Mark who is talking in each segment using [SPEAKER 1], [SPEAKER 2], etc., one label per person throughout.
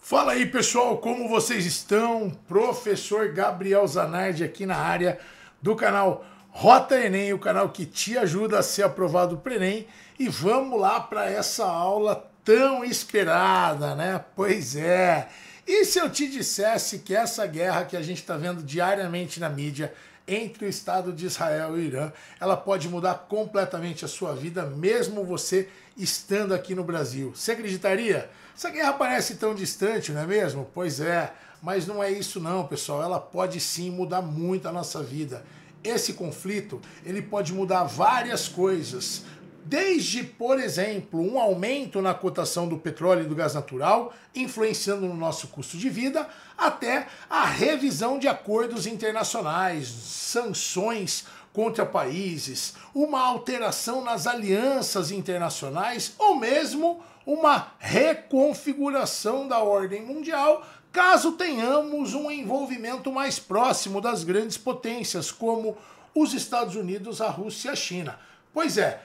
[SPEAKER 1] Fala aí, pessoal, como vocês estão? Professor Gabriel Zanardi aqui na área do canal Rota Enem, o canal que te ajuda a ser aprovado para o Enem. E vamos lá para essa aula tão esperada, né? Pois é. E se eu te dissesse que essa guerra que a gente está vendo diariamente na mídia entre o Estado de Israel e o Irã, ela pode mudar completamente a sua vida, mesmo você estando aqui no Brasil. Você acreditaria? Essa guerra parece tão distante, não é mesmo? Pois é, mas não é isso não, pessoal. Ela pode sim mudar muito a nossa vida. Esse conflito, ele pode mudar várias coisas. Desde, por exemplo, um aumento na cotação do petróleo e do gás natural, influenciando no nosso custo de vida, até a revisão de acordos internacionais, sanções contra países, uma alteração nas alianças internacionais ou mesmo uma reconfiguração da ordem mundial, caso tenhamos um envolvimento mais próximo das grandes potências, como os Estados Unidos, a Rússia e a China. Pois é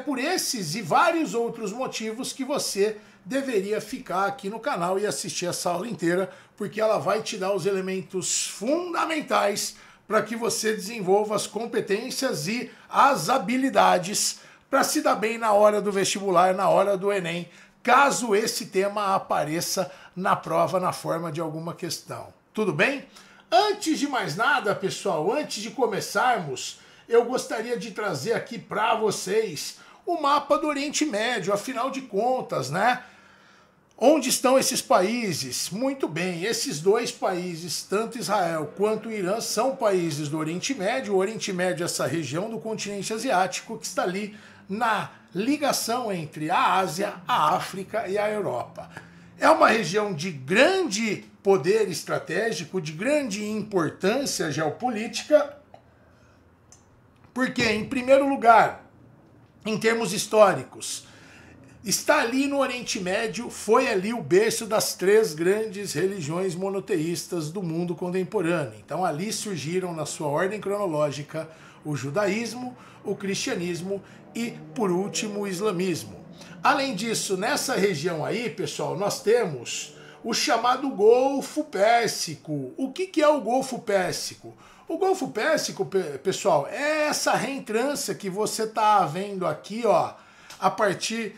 [SPEAKER 1] por esses e vários outros motivos que você deveria ficar aqui no canal e assistir essa aula inteira, porque ela vai te dar os elementos fundamentais para que você desenvolva as competências e as habilidades para se dar bem na hora do vestibular, na hora do Enem, caso esse tema apareça na prova na forma de alguma questão. Tudo bem? Antes de mais nada, pessoal, antes de começarmos, eu gostaria de trazer aqui para vocês o mapa do Oriente Médio, afinal de contas, né? Onde estão esses países? Muito bem, esses dois países, tanto Israel quanto o Irã, são países do Oriente Médio. O Oriente Médio é essa região do continente asiático que está ali na ligação entre a Ásia, a África e a Europa. É uma região de grande poder estratégico, de grande importância geopolítica, porque, em primeiro lugar, em termos históricos, está ali no Oriente Médio, foi ali o berço das três grandes religiões monoteístas do mundo contemporâneo. Então ali surgiram, na sua ordem cronológica, o judaísmo, o cristianismo e, por último, o islamismo. Além disso, nessa região aí, pessoal, nós temos o chamado Golfo Pérsico. O que é o Golfo Pérsico? O Golfo Pérsico, pessoal, é essa reentrância que você está vendo aqui, ó, a partir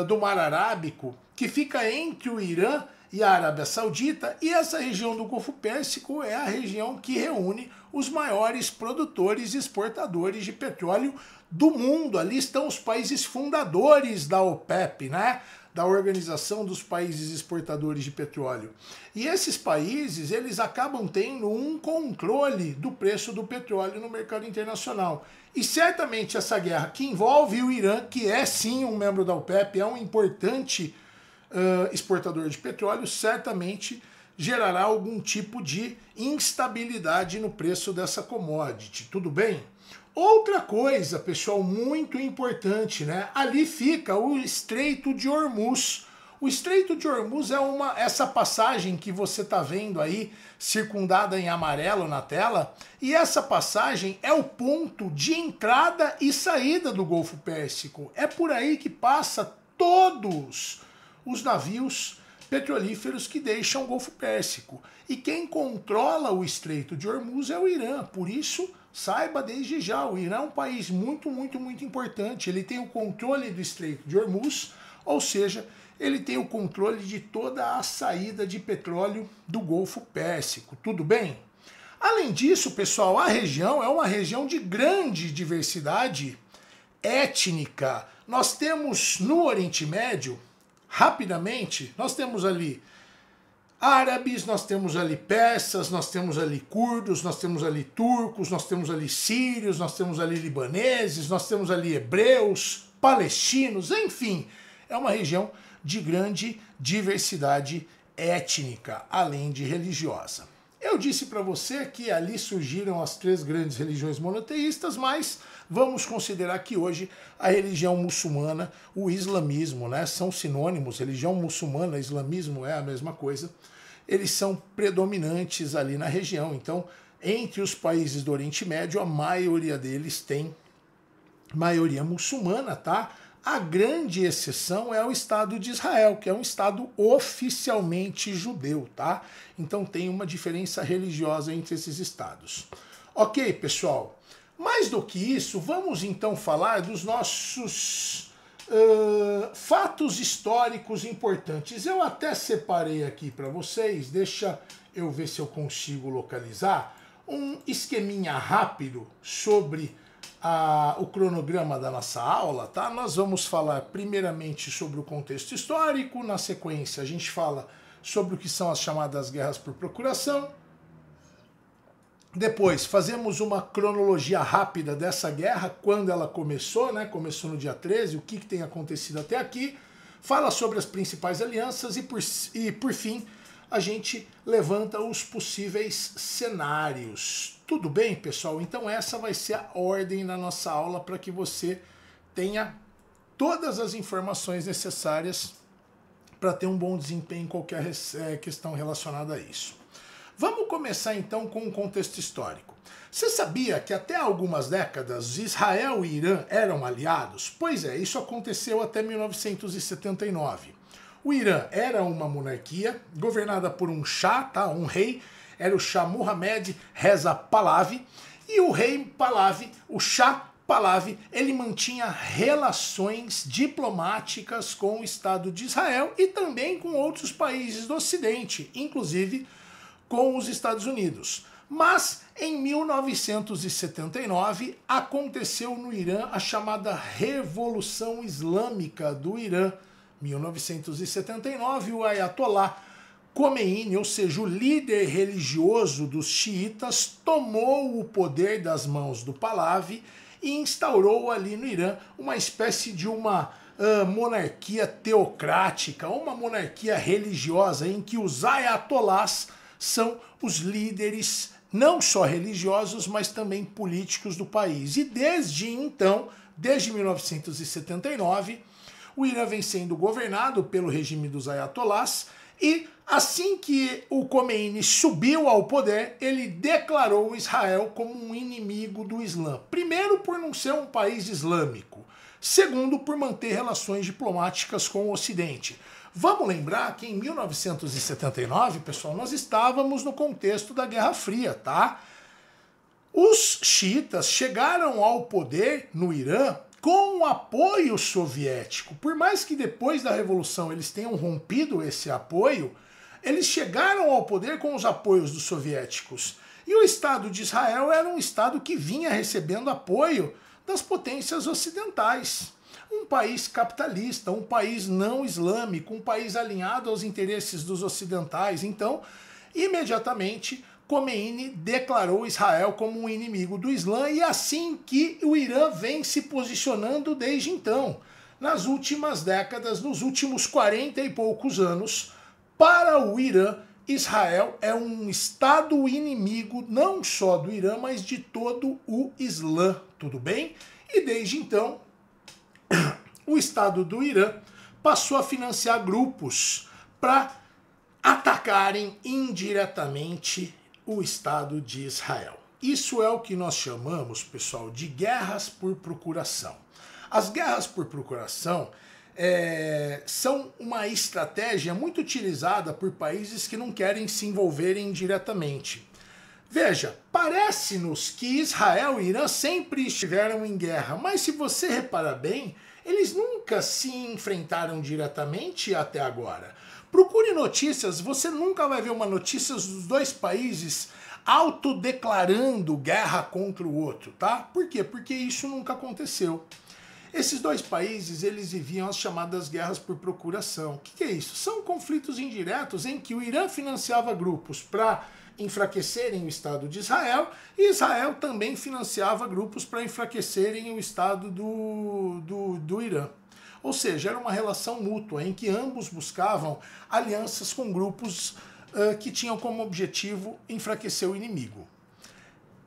[SPEAKER 1] do Mar Arábico, que fica entre o Irã e a Arábia Saudita, e essa região do Golfo Pérsico é a região que reúne os maiores produtores e exportadores de petróleo do mundo. Ali estão os países fundadores da OPEP, né? Da Organização dos Países Exportadores de Petróleo. E esses países, eles acabam tendo um controle do preço do petróleo no mercado internacional. E certamente essa guerra que envolve o Irã, que é sim um membro da OPEP, é um importante exportador de petróleo, certamente gerará algum tipo de instabilidade no preço dessa commodity. Tudo bem? Outra coisa, pessoal, muito importante, né? Ali fica o Estreito de Hormuz. O Estreito de Hormuz é essa passagem que você está vendo aí, circundada em amarelo na tela, e essa passagem é o ponto de entrada e saída do Golfo Pérsico. É por aí que passa todos os navios petrolíferos que deixam o Golfo Pérsico. E quem controla o Estreito de Hormuz é o Irã. Por isso, saiba desde já, o Irã é um país muito importante. Ele tem o controle do Estreito de Hormuz, ou seja, ele tem o controle de toda a saída de petróleo do Golfo Pérsico. Tudo bem? Além disso, pessoal, a região é uma região de grande diversidade étnica. Nós temos no Oriente Médio, rapidamente, nós temos ali árabes, nós temos ali persas, nós temos ali curdos, nós temos ali turcos, nós temos ali sírios, nós temos ali libaneses, nós temos ali hebreus, palestinos, enfim, é uma região de grande diversidade étnica, além de religiosa. Eu disse para você que ali surgiram as três grandes religiões monoteístas, mas vamos considerar que hoje a religião muçulmana, o islamismo, né, são sinônimos. Religião muçulmana e islamismo é a mesma coisa. Eles são predominantes ali na região. Então, entre os países do Oriente Médio, a maioria deles tem maioria muçulmana, tá? A grande exceção é o Estado de Israel, que é um Estado oficialmente judeu, tá? Então tem uma diferença religiosa entre esses estados. Ok, pessoal? Mais do que isso, vamos então falar dos nossos fatos históricos importantes. Eu até separei aqui para vocês, deixa eu ver se eu consigo localizar, um esqueminha rápido sobre o cronograma da nossa aula, tá? Nós vamos falar primeiramente sobre o contexto histórico, na sequência a gente fala sobre o que são as chamadas guerras por procuração. Depois fazemos uma cronologia rápida dessa guerra, quando ela começou, né? Começou no dia 13, o que tem acontecido até aqui. Fala sobre as principais alianças e por fim, a gente levanta os possíveis cenários. Tudo bem, pessoal? Então essa vai ser a ordem da nossa aula para que você tenha todas as informações necessárias para ter um bom desempenho em qualquer questão relacionada a isso. Vamos começar então com um contexto histórico. Você sabia que até algumas décadas Israel e Irã eram aliados? Pois é, isso aconteceu até 1979. O Irã era uma monarquia governada por um Shah, tá? Um rei, era o Shah Mohammed Reza Pahlavi, e o rei Pahlavi, o Shah Pahlavi, ele mantinha relações diplomáticas com o Estado de Israel e também com outros países do Ocidente, inclusive com os Estados Unidos. Mas em 1979 aconteceu no Irã a chamada Revolução Islâmica do Irã. 1979, o Ayatollah Khomeini, ou seja, o líder religioso dos xiitas, tomou o poder das mãos do Pahlavi e instaurou ali no Irã uma espécie de uma monarquia teocrática, uma monarquia religiosa em que os ayatollahs são os líderes não só religiosos, mas também políticos do país. E desde então, desde 1979, o Irã vem sendo governado pelo regime dos ayatollahs e assim que o Khomeini subiu ao poder, ele declarou Israel como um inimigo do Islã. Primeiro, por não ser um país islâmico. Segundo, por manter relações diplomáticas com o Ocidente. Vamos lembrar que em 1979, pessoal, nós estávamos no contexto da Guerra Fria, tá? Os xiitas chegaram ao poder no Irã com o apoio soviético. Por mais que depois da Revolução eles tenham rompido esse apoio, eles chegaram ao poder com os apoios dos soviéticos. E o Estado de Israel era um Estado que vinha recebendo apoio das potências ocidentais. Um país capitalista, um país não islâmico, um país alinhado aos interesses dos ocidentais. Então, imediatamente, Khomeini declarou Israel como um inimigo do Islã e assim que o Irã vem se posicionando desde então. Nas últimas décadas, nos últimos 40 e poucos anos, para o Irã, Israel é um Estado inimigo não só do Irã, mas de todo o Islã, tudo bem? E desde então, o Estado do Irã passou a financiar grupos para atacarem indiretamente o Estado de Israel. Isso é o que nós chamamos, pessoal, de guerras por procuração. As guerras por procuração são uma estratégia muito utilizada por países que não querem se envolverem diretamente. Veja, parece-nos que Israel e Irã sempre estiveram em guerra, mas se você reparar bem, eles nunca se enfrentaram diretamente até agora. Procure notícias, você nunca vai ver uma notícia dos dois países autodeclarando guerra contra o outro, tá? Por quê? Porque isso nunca aconteceu. Esses dois países, eles viviam as chamadas guerras por procuração. O que é isso? São conflitos indiretos em que o Irã financiava grupos para enfraquecerem o Estado de Israel e Israel também financiava grupos para enfraquecerem o Estado do Irã. Ou seja, era uma relação mútua em que ambos buscavam alianças com grupos que tinham como objetivo enfraquecer o inimigo.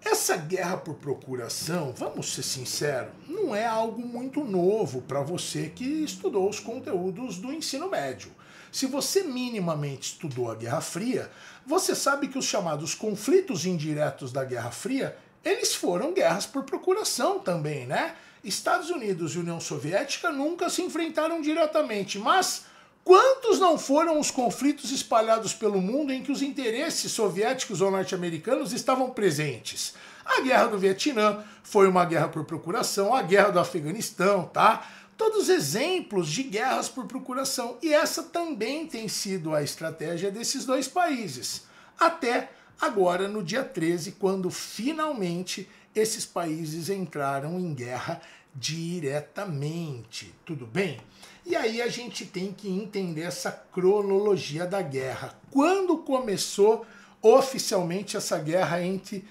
[SPEAKER 1] Essa guerra por procuração, vamos ser sinceros, não é algo muito novo para você que estudou os conteúdos do ensino médio. Se você minimamente estudou a Guerra Fria, você sabe que os chamados conflitos indiretos da Guerra Fria, eles foram guerras por procuração também, né? Estados Unidos e União Soviética nunca se enfrentaram diretamente, mas quantos não foram os conflitos espalhados pelo mundo em que os interesses soviéticos ou norte-americanos estavam presentes? A Guerra do Vietnã foi uma guerra por procuração, a Guerra do Afeganistão, tá? Todos exemplos de guerras por procuração. E essa também tem sido a estratégia desses dois países. Até agora, no dia 13, quando finalmente esses países entraram em guerra diretamente. Tudo bem? E aí a gente tem que entender essa cronologia da guerra. Quando começou oficialmente essa guerra entre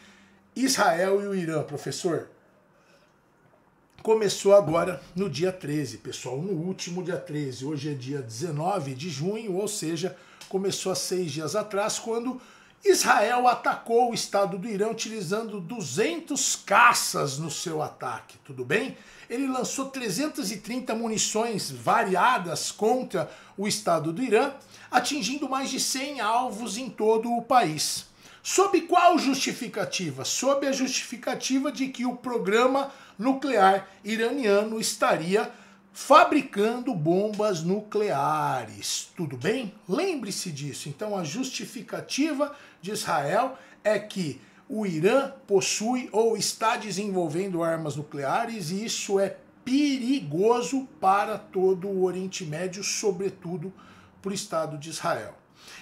[SPEAKER 1] Israel e o Irã, professor? Começou agora no dia 13, pessoal, no último dia 13. Hoje é dia 19 de junho, ou seja, começou há 6 dias atrás, quando Israel atacou o estado do Irã utilizando 200 caças no seu ataque, tudo bem? Ele lançou 330 munições variadas contra o estado do Irã, atingindo mais de 100 alvos em todo o país. Sob qual justificativa? Sob a justificativa de que o programa nuclear iraniano estaria fabricando bombas nucleares. Tudo bem? Lembre-se disso. Então a justificativa de Israel é que o Irã possui ou está desenvolvendo armas nucleares e isso é perigoso para todo o Oriente Médio, sobretudo para o Estado de Israel.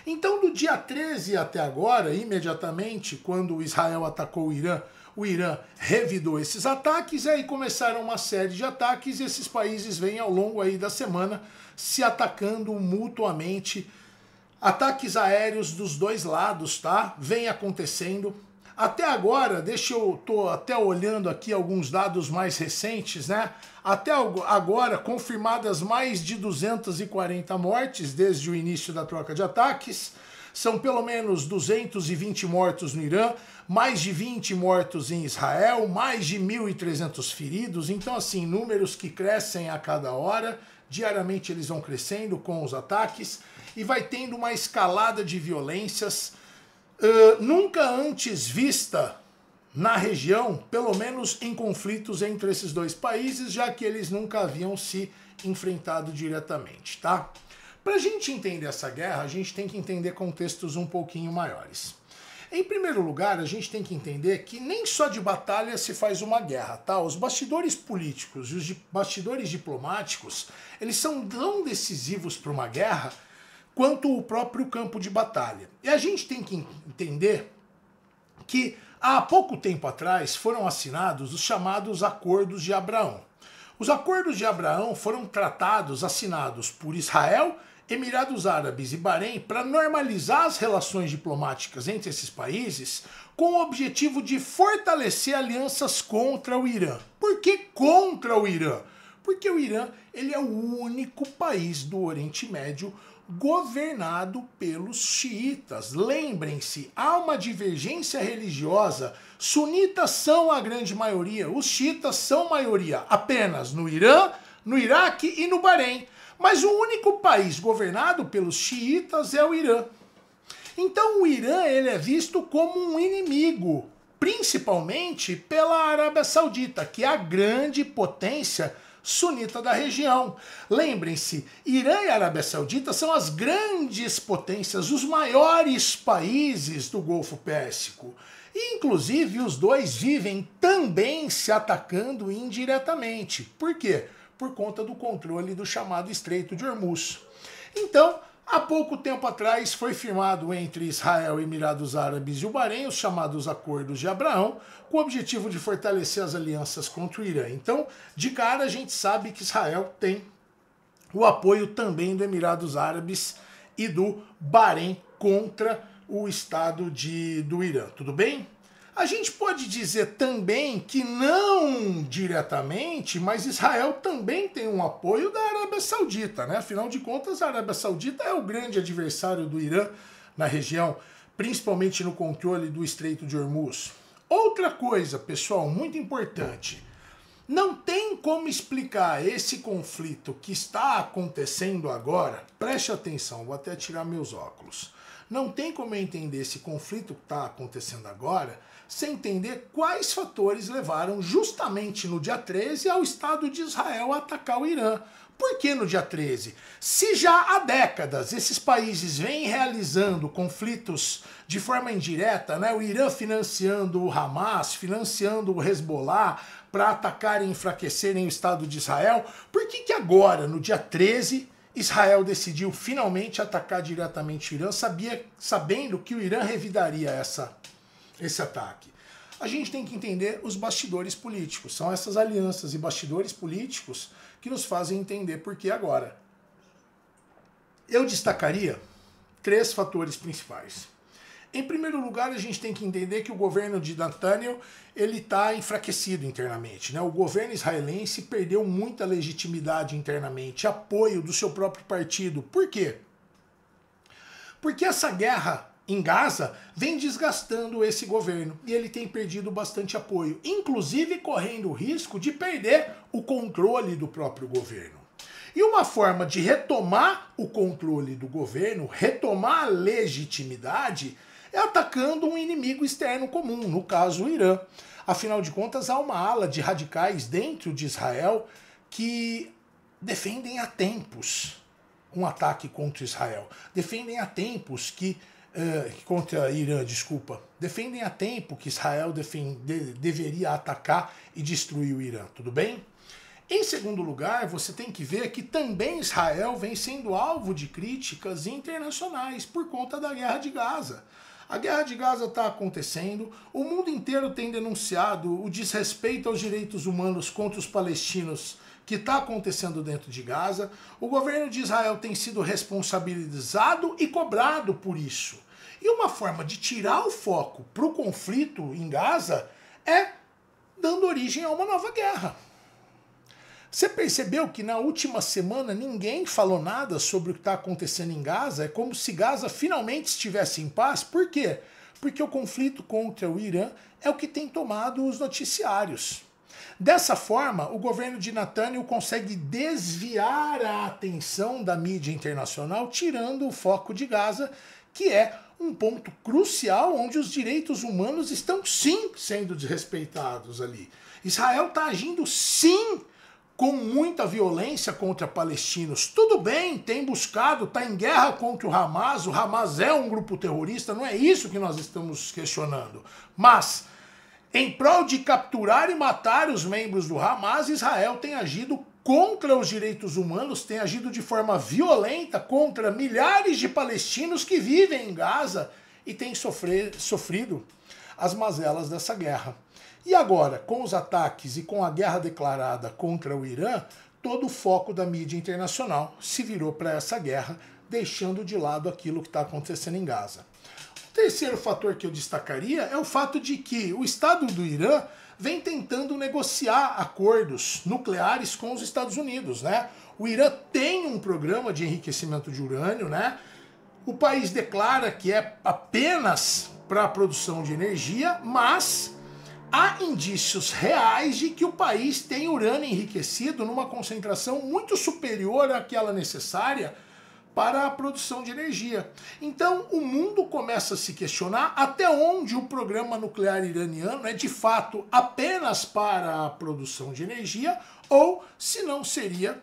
[SPEAKER 1] Então, do dia 13 até agora, imediatamente, quando Israel atacou o Irã revidou esses ataques, e aí começaram uma série de ataques, e esses países vêm ao longo aí da semana se atacando mutuamente. Ataques aéreos dos dois lados, tá? Vem acontecendo. Até agora, tô até olhando aqui alguns dados mais recentes, né? Até agora, confirmadas mais de 240 mortes desde o início da troca de ataques. São pelo menos 220 mortos no Irã, mais de 20 mortos em Israel, mais de 1.300 feridos. Então, assim, números que crescem a cada hora. Diariamente eles vão crescendo com os ataques e vai tendo uma escalada de violências nunca antes vista na região, pelo menos em conflitos entre esses dois países, já que eles nunca haviam se enfrentado diretamente, tá? Para a gente entender essa guerra, a gente tem que entender contextos um pouquinho maiores. Em primeiro lugar, a gente tem que entender que nem só de batalha se faz uma guerra, tá? Os bastidores políticos e os bastidores diplomáticos, eles são tão decisivos para uma guerra quanto o próprio campo de batalha. E a gente tem que entender que há pouco tempo atrás foram assinados os chamados Acordos de Abraão. Os Acordos de Abraão foram tratados, assinados por Israel, Emirados Árabes e Bahrein para normalizar as relações diplomáticas entre esses países com o objetivo de fortalecer alianças contra o Irã. Por que contra o Irã? Porque o Irã ele é o único país do Oriente Médio governado pelos xiitas. Lembrem-se, há uma divergência religiosa. Sunitas são a grande maioria, os xiitas são maioria apenas no Irã, no Iraque e no Bahrein. Mas o único país governado pelos xiitas é o Irã. Então o Irã ele é visto como um inimigo, principalmente pela Arábia Saudita, que é a grande potência sunita da região. Lembrem-se, Irã e Arábia Saudita são as grandes potências, os maiores países do Golfo Pérsico. E, inclusive, os dois vivem também se atacando indiretamente. Por quê? Por conta do controle do chamado Estreito de Hormuz. Então, há pouco tempo atrás foi firmado entre Israel, Emirados Árabes e o Bahrein os chamados Acordos de Abraão, com o objetivo de fortalecer as alianças contra o Irã. Então, de cara, a gente sabe que Israel tem o apoio também do Emirados Árabes e do Bahrein contra o Estado do Irã. Tudo bem? A gente pode dizer também que não diretamente, mas Israel também tem um apoio da Arábia Saudita, né? Afinal de contas, a Arábia Saudita é o grande adversário do Irã na região, principalmente no controle do Estreito de Hormuz. Outra coisa, pessoal, muito importante. Não tem como explicar esse conflito que está acontecendo agora, preste atenção, vou até tirar meus óculos. Não tem como eu entender esse conflito que está acontecendo agora sem entender quais fatores levaram justamente no dia 13 ao Estado de Israel a atacar o Irã. Por que no dia 13? Se já há décadas esses países vêm realizando conflitos de forma indireta, né? O Irã financiando o Hamas, financiando o Hezbollah para atacarem e enfraquecerem o Estado de Israel, por que agora, no dia 13, Israel decidiu finalmente atacar diretamente o Irã, sabendo que o Irã revidaria esse ataque? A gente tem que entender os bastidores políticos. São essas alianças e bastidores políticos que nos fazem entender por que agora. Eu destacaria 3 fatores principais. Em primeiro lugar, a gente tem que entender que o governo de Netanyahu está enfraquecido internamente, né? O governo israelense perdeu muita legitimidade internamente, apoio do seu próprio partido. Por quê? Porque essa guerra em Gaza vem desgastando esse governo e ele tem perdido bastante apoio, inclusive correndo o risco de perder o controle do próprio governo. E uma forma de retomar o controle do governo, retomar a legitimidade, é atacando um inimigo externo comum, no caso o Irã. Afinal de contas, há uma ala de radicais dentro de Israel que defendem há tempos um ataque contra Israel. Defendem há tempos contra Irã, desculpa. Defendem há tempo que Israel deveria atacar e destruir o Irã, tudo bem? Em segundo lugar, você tem que ver que também Israel vem sendo alvo de críticas internacionais por conta da guerra de Gaza. A guerra de Gaza está acontecendo, o mundo inteiro tem denunciado o desrespeito aos direitos humanos contra os palestinos que está acontecendo dentro de Gaza. O governo de Israel tem sido responsabilizado e cobrado por isso. E uma forma de tirar o foco para o conflito em Gaza é dando origem a uma nova guerra. Você percebeu que na última semana ninguém falou nada sobre o que está acontecendo em Gaza? É como se Gaza finalmente estivesse em paz. Por quê? Porque o conflito contra o Irã é o que tem tomado os noticiários. Dessa forma, o governo de Netanyahu consegue desviar a atenção da mídia internacional, tirando o foco de Gaza, que é um ponto crucial onde os direitos humanos estão sim sendo desrespeitados ali. Israel está agindo sim com muita violência contra palestinos. Tudo bem, tem buscado, está em guerra contra o Hamas é um grupo terrorista, não é isso que nós estamos questionando. Mas, em prol de capturar e matar os membros do Hamas, Israel tem agido contra os direitos humanos, tem agido de forma violenta contra milhares de palestinos que vivem em Gaza e têm sofrido as mazelas dessa guerra. E agora, com os ataques e com a guerra declarada contra o Irã, todo o foco da mídia internacional se virou para essa guerra, deixando de lado aquilo que está acontecendo em Gaza. O terceiro fator que eu destacaria é o fato de que o Estado do Irã vem tentando negociar acordos nucleares com os Estados Unidos, né? O Irã tem um programa de enriquecimento de urânio, né? O país declara que é apenas para a produção de energia, mas há indícios reais de que o país tem urânio enriquecido numa concentração muito superior àquela necessária para a produção de energia. Então o mundo começa a se questionar até onde o programa nuclear iraniano é de fato apenas para a produção de energia ou se não seria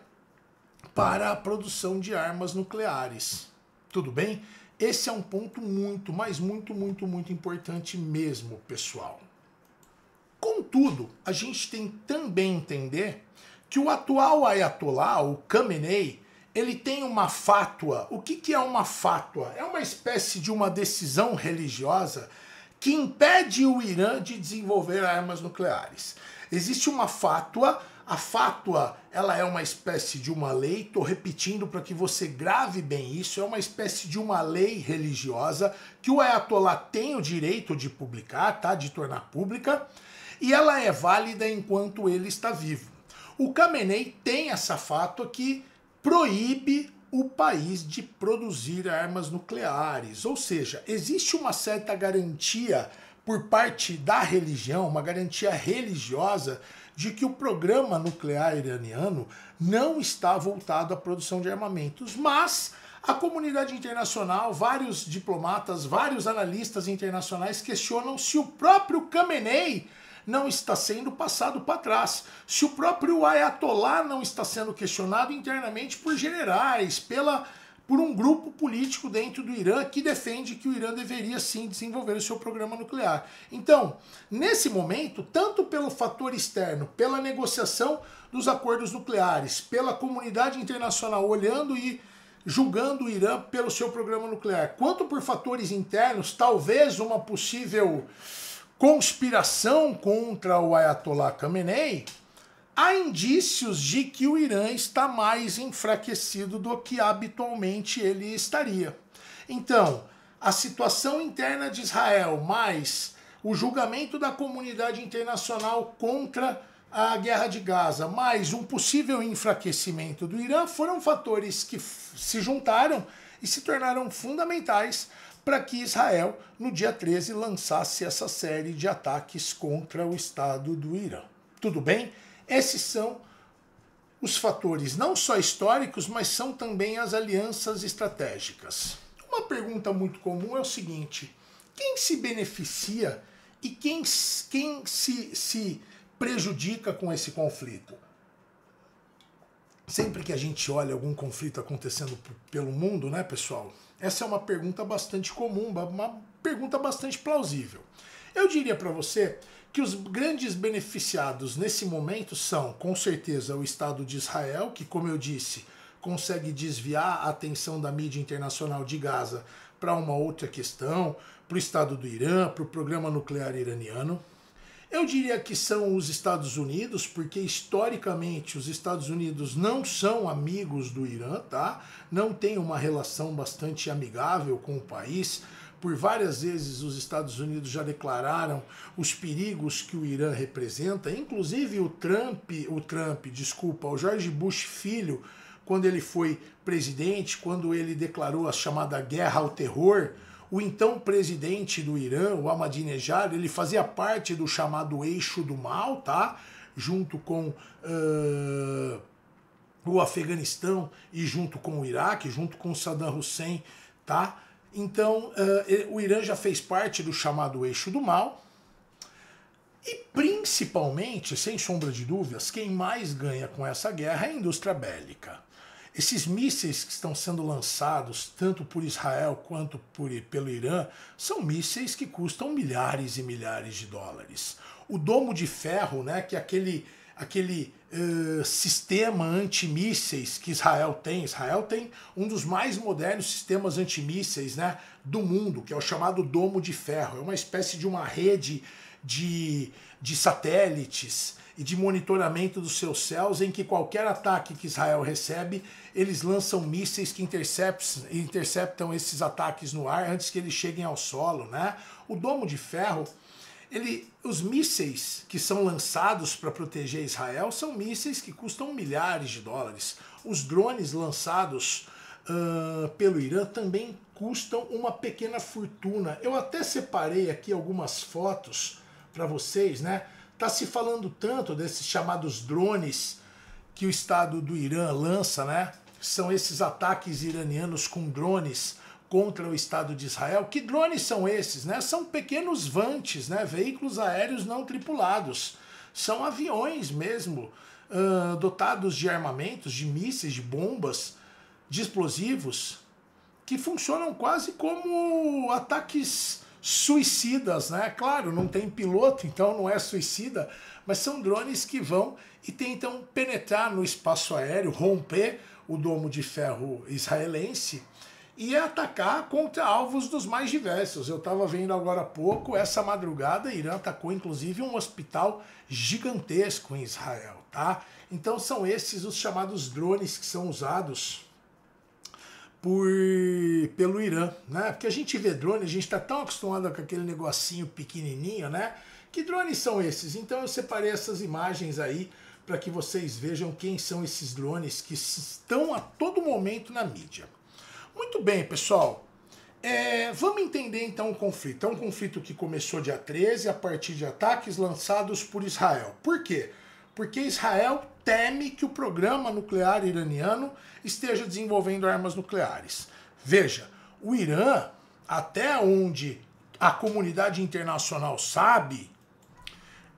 [SPEAKER 1] para a produção de armas nucleares. Tudo bem? Esse é um ponto muito, mas muito importante mesmo, pessoal. Contudo, a gente tem também entender que o atual Ayatollah, o Khamenei, ele tem uma fátua. O que é uma fátua? É uma espécie de uma decisão religiosa que impede o Irã de desenvolver armas nucleares. Existe uma fátua. A fátua, ela é uma espécie de uma lei, estou repetindo para que você grave bem isso, é uma espécie de uma lei religiosa que o Ayatollah tem o direito de publicar, tá? De tornar pública, e ela é válida enquanto ele está vivo. O Khamenei tem essa fátua que proíbe o país de produzir armas nucleares, ou seja, existe uma certa garantia por parte da religião, uma garantia religiosa, de que o programa nuclear iraniano não está voltado à produção de armamentos, mas a comunidade internacional, vários diplomatas, vários analistas internacionais questionam se o próprio Khamenei não está sendo passado para trás, se o próprio Ayatollah não está sendo questionado internamente por generais, por um grupo político dentro do Irã que defende que o Irã deveria sim desenvolver o seu programa nuclear. Então, nesse momento, tanto pelo fator externo, pela negociação dos acordos nucleares, pela comunidade internacional olhando e julgando o Irã pelo seu programa nuclear, quanto por fatores internos, talvez uma possível conspiração contra o Ayatollah Khamenei, há indícios de que o Irã está mais enfraquecido do que habitualmente ele estaria. Então, a situação interna de Israel, mais o julgamento da comunidade internacional contra a guerra de Gaza, mais um possível enfraquecimento do Irã, foram fatores que se juntaram e se tornaram fundamentais para que Israel, no dia 13, lançasse essa série de ataques contra o Estado do Irã. Tudo bem? Esses são os fatores não só históricos, mas são também as alianças estratégicas. Uma pergunta muito comum é o seguinte: quem se beneficia e quem se prejudica com esse conflito? Sempre que a gente olha algum conflito acontecendo pelo mundo, né, pessoal? Essa é uma pergunta bastante comum, uma pergunta bastante plausível. Eu diria para você que os grandes beneficiados nesse momento são, com certeza, o Estado de Israel, que, como eu disse, consegue desviar a atenção da mídia internacional de Gaza para uma outra questão, para o Estado do Irã, para o programa nuclear iraniano. Eu diria que são os Estados Unidos, porque historicamente os Estados Unidos não são amigos do Irã, tá? Não tem uma relação bastante amigável com o país. Por várias vezes os Estados Unidos já declararam os perigos que o Irã representa, inclusive o George Bush filho, quando ele foi presidente, quando ele declarou a chamada guerra ao terror, o então presidente do Irã, o Ahmadinejad, ele fazia parte do chamado eixo do mal, tá? Junto com o Afeganistão e junto com o Iraque, junto com Saddam Hussein, tá? Então, o Irã já fez parte do chamado eixo do mal. E principalmente, sem sombra de dúvidas, quem mais ganha com essa guerra é a indústria bélica. Esses mísseis que estão sendo lançados, tanto por Israel quanto pelo Irã, são mísseis que custam milhares e milhares de dólares. O domo de ferro, né, que é aquele sistema antimísseis que Israel tem um dos mais modernos sistemas antimísseis, né, do mundo, que é o chamado domo de ferro. É uma espécie de uma rede de satélites e de monitoramento dos seus céus, em que qualquer ataque que Israel recebe, eles lançam mísseis que interceptam esses ataques no ar antes que eles cheguem ao solo, né? O domo de ferro, os mísseis que são lançados para proteger Israel são mísseis que custam milhares de dólares. Os drones lançados pelo Irã também custam uma pequena fortuna. Eu até separei aqui algumas fotos para vocês, né? Tá se falando tanto desses chamados drones que o Estado do Irã lança, né? São esses ataques iranianos com drones contra o Estado de Israel. Que drones são esses, né? São pequenos vantes, né? Veículos aéreos não tripulados. São aviões mesmo, dotados de armamentos, de mísseis, de bombas, de explosivos, que funcionam quase como ataques suicidas, né? Claro, não tem piloto, então não é suicida, mas são drones que vão e tentam penetrar no espaço aéreo, romper o domo de ferro israelense e atacar contra alvos dos mais diversos. Eu estava vendo agora há pouco, essa madrugada, Irã atacou inclusive um hospital gigantesco em Israel, tá? Então são esses os chamados drones que são usados pelo Irã, né? Porque a gente vê drone, a gente está tão acostumado com aquele negocinho pequenininho, né? Que drones são esses? Então eu separei essas imagens aí para que vocês vejam quem são esses drones que estão a todo momento na mídia. Muito bem, pessoal. Vamos entender então o conflito. É um conflito que começou dia 13 a partir de ataques lançados por Israel. Por quê? Porque Israel teme que o programa nuclear iraniano esteja desenvolvendo armas nucleares. Veja, o Irã, até onde a comunidade internacional sabe,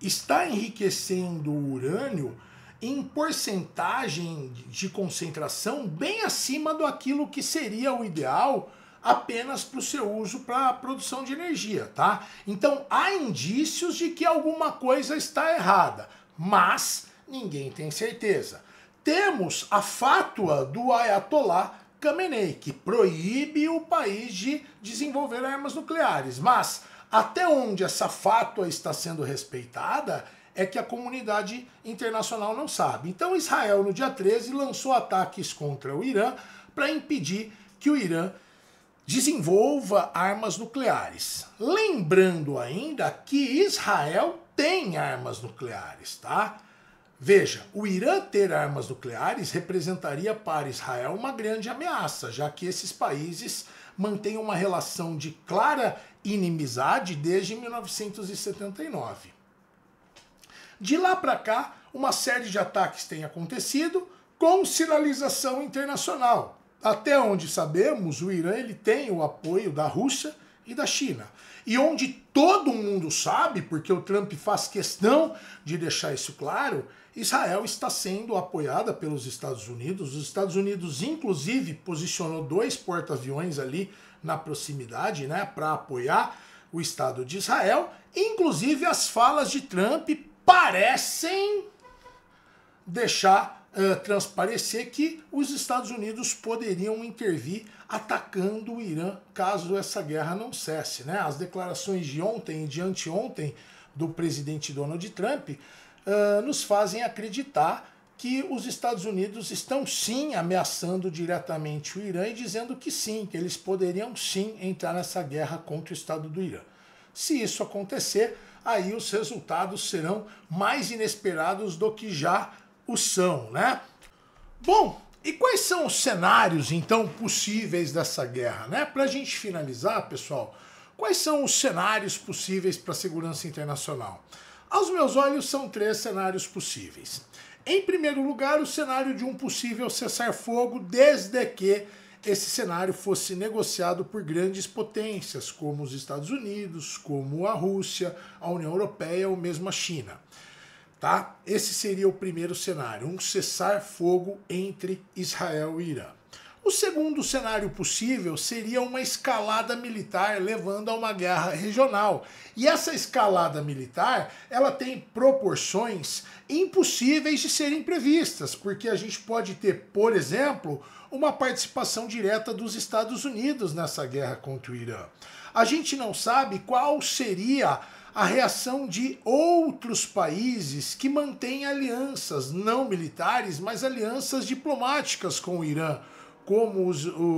[SPEAKER 1] está enriquecendo o urânio em porcentagem de concentração bem acima do aquilo que seria o ideal apenas para o seu uso para a produção de energia, tá? Então há indícios de que alguma coisa está errada, mas ninguém tem certeza. Temos a fátua do Ayatollah Khamenei, que proíbe o país de desenvolver armas nucleares, mas até onde essa fátua está sendo respeitada é que a comunidade internacional não sabe. Então Israel, no dia 13, lançou ataques contra o Irã para impedir que o Irã desenvolva armas nucleares. Lembrando ainda que Israel tem armas nucleares, tá? Veja, o Irã ter armas nucleares representaria para Israel uma grande ameaça, já que esses países mantêm uma relação de clara inimizade desde 1979. De lá para cá, uma série de ataques tem acontecido com sinalização internacional. Até onde sabemos, o Irã ele tem o apoio da Rússia e da China. E onde todo mundo sabe, porque o Trump faz questão de deixar isso claro, Israel está sendo apoiada pelos Estados Unidos. Os Estados Unidos, inclusive, posicionou 2 porta-aviões ali na proximidade, né, para apoiar o Estado de Israel. Inclusive, as falas de Trump parecem deixar transparecer que os Estados Unidos poderiam intervir atacando o Irã caso essa guerra não cesse, né? As declarações de ontem e de anteontem do presidente Donald Trump nos fazem acreditar que os Estados Unidos estão sim ameaçando diretamente o Irã e dizendo que sim, que eles poderiam sim entrar nessa guerra contra o Estado do Irã. Se isso acontecer, aí os resultados serão mais inesperados do que já o são, né? Bom, e quais são os cenários, então, possíveis dessa guerra, né? Para a gente finalizar, pessoal, quais são os cenários possíveis para a segurança internacional? Aos meus olhos, são 3 cenários possíveis. Em primeiro lugar, o cenário de um possível cessar-fogo, desde que esse cenário fosse negociado por grandes potências, como os Estados Unidos, como a Rússia, a União Europeia ou mesmo a China. Tá? Esse seria o primeiro cenário, um cessar-fogo entre Israel e Irã. O segundo cenário possível seria uma escalada militar levando a uma guerra regional. E essa escalada militar, ela tem proporções impossíveis de serem previstas, porque a gente pode ter, por exemplo, uma participação direta dos Estados Unidos nessa guerra contra o Irã. A gente não sabe qual seria a reação de outros países que mantêm alianças não militares, mas alianças diplomáticas com o Irã, como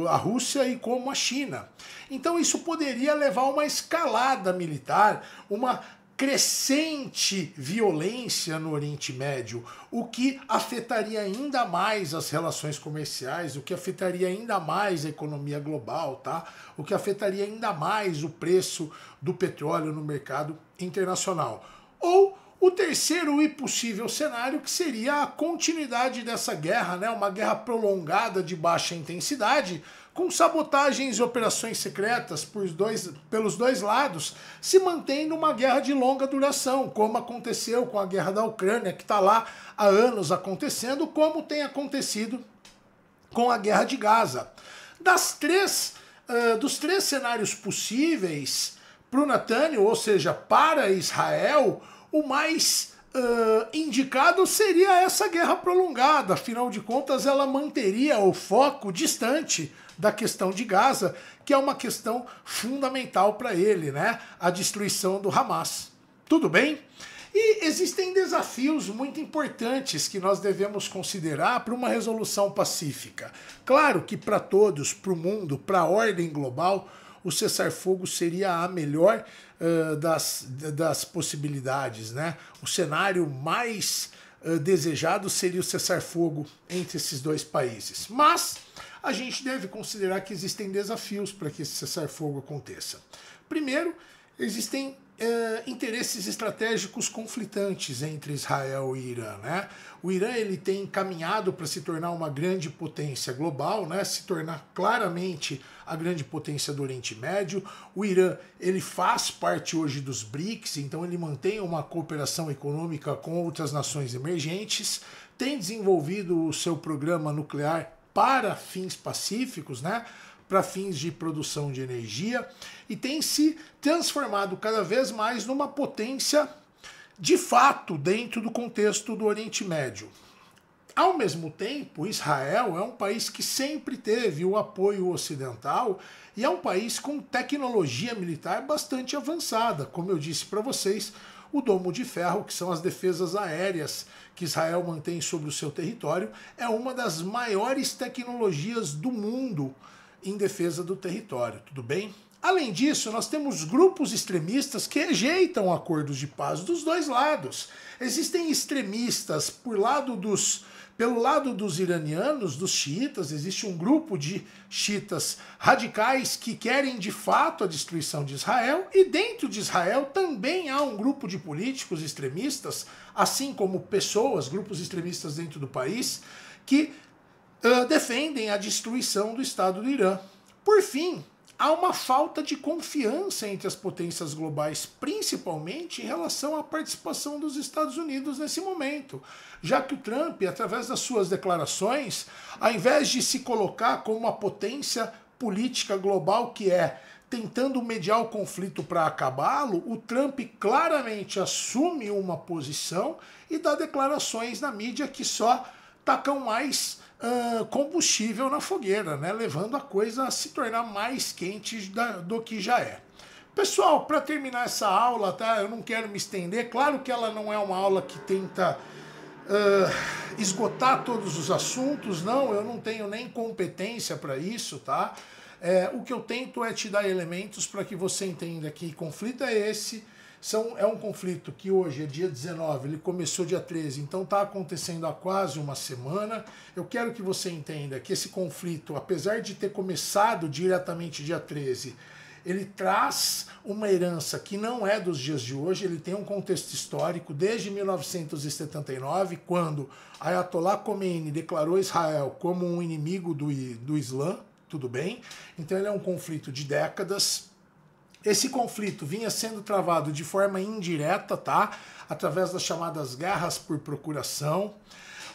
[SPEAKER 1] a Rússia e como a China. Então isso poderia levar a uma escalada militar, uma crescente violência no Oriente Médio, o que afetaria ainda mais as relações comerciais, o que afetaria ainda mais a economia global, tá? O que afetaria ainda mais o preço do petróleo no mercado internacional. Ou o terceiro e possível cenário, que seria a continuidade dessa guerra, né? Uma guerra prolongada de baixa intensidade, com sabotagens e operações secretas pelos dois lados, se mantendo uma guerra de longa duração, como aconteceu com a guerra da Ucrânia, que está lá há anos acontecendo, como tem acontecido com a guerra de Gaza. Dos 3 cenários possíveis para o Netanyahu, ou seja, para Israel, o mais indicado seria essa guerra prolongada. Afinal de contas, ela manteria o foco distante da questão de Gaza, que é uma questão fundamental para ele, né? A destruição do Hamas. Tudo bem? E existem desafios muito importantes que nós devemos considerar para uma resolução pacífica. Claro que para todos, para o mundo, para a ordem global, o cessar-fogo seria a melhor das possibilidades, né? O cenário mais desejado seria o cessar-fogo entre esses 2 países. Mas a gente deve considerar que existem desafios para que esse cessar-fogo aconteça. Primeiro, existem interesses estratégicos conflitantes entre Israel e Irã, né? O Irã ele tem caminhado para se tornar uma grande potência global, né? Se tornar claramente a grande potência do Oriente Médio. O Irã ele faz parte hoje dos BRICS, então ele mantém uma cooperação econômica com outras nações emergentes, tem desenvolvido o seu programa nuclear para fins pacíficos, né? Para fins de produção de energia, e tem se transformado cada vez mais numa potência de fato dentro do contexto do Oriente Médio. Ao mesmo tempo, Israel é um país que sempre teve o apoio ocidental e é um país com tecnologia militar bastante avançada. Como eu disse para vocês, o Domo de Ferro, que são as defesas aéreas que Israel mantém sobre o seu território, é uma das maiores tecnologias do mundo em defesa do território, tudo bem? Além disso, nós temos grupos extremistas que rejeitam acordos de paz dos dois lados. Existem extremistas pelo lado dos iranianos, dos xiitas, existe um grupo de xiitas radicais que querem de fato a destruição de Israel, e dentro de Israel também há um grupo de políticos extremistas, assim como pessoas, grupos extremistas dentro do país, que defendem a destruição do Estado do Irã. Por fim, há uma falta de confiança entre as potências globais, principalmente em relação à participação dos Estados Unidos nesse momento, já que o Trump, através das suas declarações, ao invés de se colocar como uma potência política global que é tentando mediar o conflito para acabá-lo, o Trump claramente assume uma posição e dá declarações na mídia que só tacam mais combustível na fogueira, né? Levando a coisa a se tornar mais quente do que já é. Pessoal, para terminar essa aula, tá? Eu não quero me estender. Claro que ela não é uma aula que tenta esgotar todos os assuntos, não. Eu não tenho nem competência para isso, tá? O que eu tento é te dar elementos para que você entenda que conflito é esse. É um conflito que hoje é dia 19, ele começou dia 13, então está acontecendo há quase uma semana. Eu quero que você entenda que esse conflito, apesar de ter começado diretamente dia 13, ele traz uma herança que não é dos dias de hoje, ele tem um contexto histórico desde 1979, quando Ayatollah Khomeini declarou Israel como um inimigo do Islã, tudo bem? Então ele é um conflito de décadas. Esse conflito vinha sendo travado de forma indireta, tá? Através das chamadas guerras por procuração.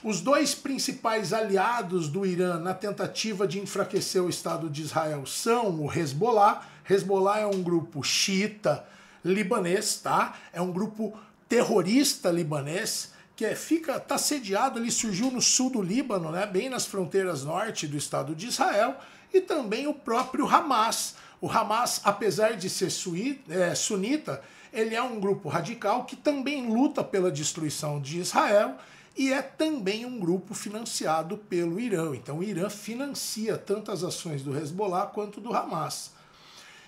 [SPEAKER 1] Os dois principais aliados do Irã na tentativa de enfraquecer o Estado de Israel são o Hezbollah. Hezbollah é um grupo xiita libanês, tá? É um grupo terrorista libanês que tá sediado, ele surgiu no sul do Líbano, né? Bem nas fronteiras norte do Estado de Israel, e também o próprio Hamas. O Hamas, apesar de ser sunita, ele é um grupo radical que também luta pela destruição de Israel e é também um grupo financiado pelo Irã. Então o Irã financia tanto as ações do Hezbollah quanto do Hamas.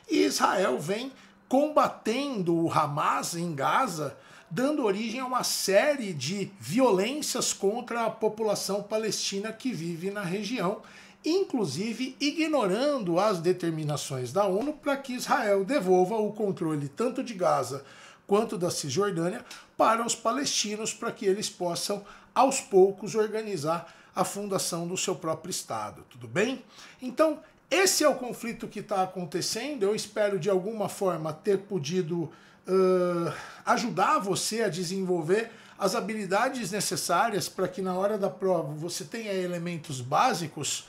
[SPEAKER 1] E Israel vem combatendo o Hamas em Gaza, dando origem a uma série de violências contra a população palestina que vive na região, inclusive ignorando as determinações da ONU para que Israel devolva o controle tanto de Gaza quanto da Cisjordânia para os palestinos, para que eles possam, aos poucos, organizar a fundação do seu próprio Estado, tudo bem? Então, esse é o conflito que está acontecendo. Eu espero, de alguma forma, ter podido ajudar você a desenvolver as habilidades necessárias para que, na hora da prova, você tenha elementos básicos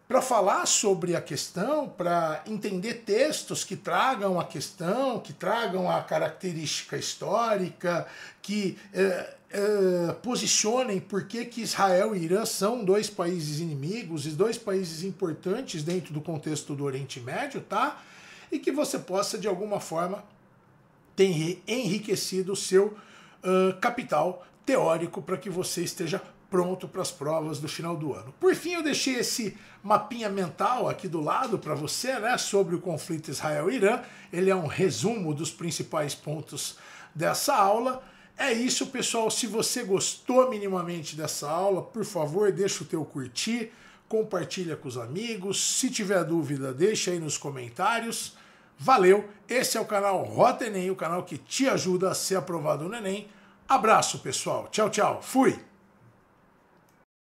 [SPEAKER 1] para falar sobre a questão, para entender textos que tragam a questão, que tragam a característica histórica, que posicionem por que Israel e Irã são dois países inimigos e dois países importantes dentro do contexto do Oriente Médio, tá? E que você possa, de alguma forma, ter enriquecido o seu capital teórico para que você esteja pronto para as provas do final do ano. Por fim, eu deixei esse mapinha mental aqui do lado para você, né, sobre o conflito Israel-Irã. Ele é um resumo dos principais pontos dessa aula. É isso, pessoal. Se você gostou minimamente dessa aula, por favor, deixa o teu curtir, compartilha com os amigos. Se tiver dúvida, deixa aí nos comentários. Valeu, esse é o canal Rota Enem, o canal que te ajuda a ser aprovado no Enem. Abraço, pessoal. Tchau, tchau. Fui!